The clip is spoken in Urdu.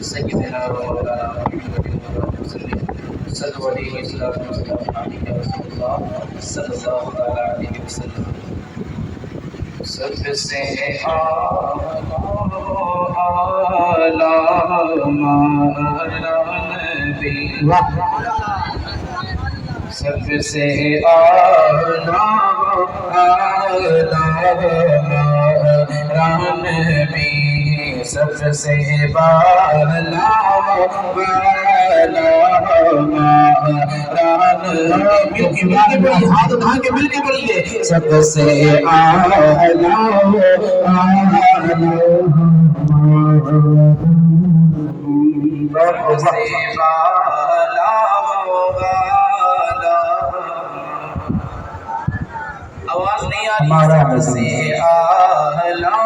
سيدنا ومولانا محمد وسلم صلوا عليه وسلم عليك رسول الله صلى الله عليه وسلم سب سے اعلیٰ نبی سب سے اعلیٰ نبی سب سے بالا ہاتھ اٹھا کے مل کے بولیے سب سے اعلیٰ آواز نہیں آ رہی سب سے اعلیٰ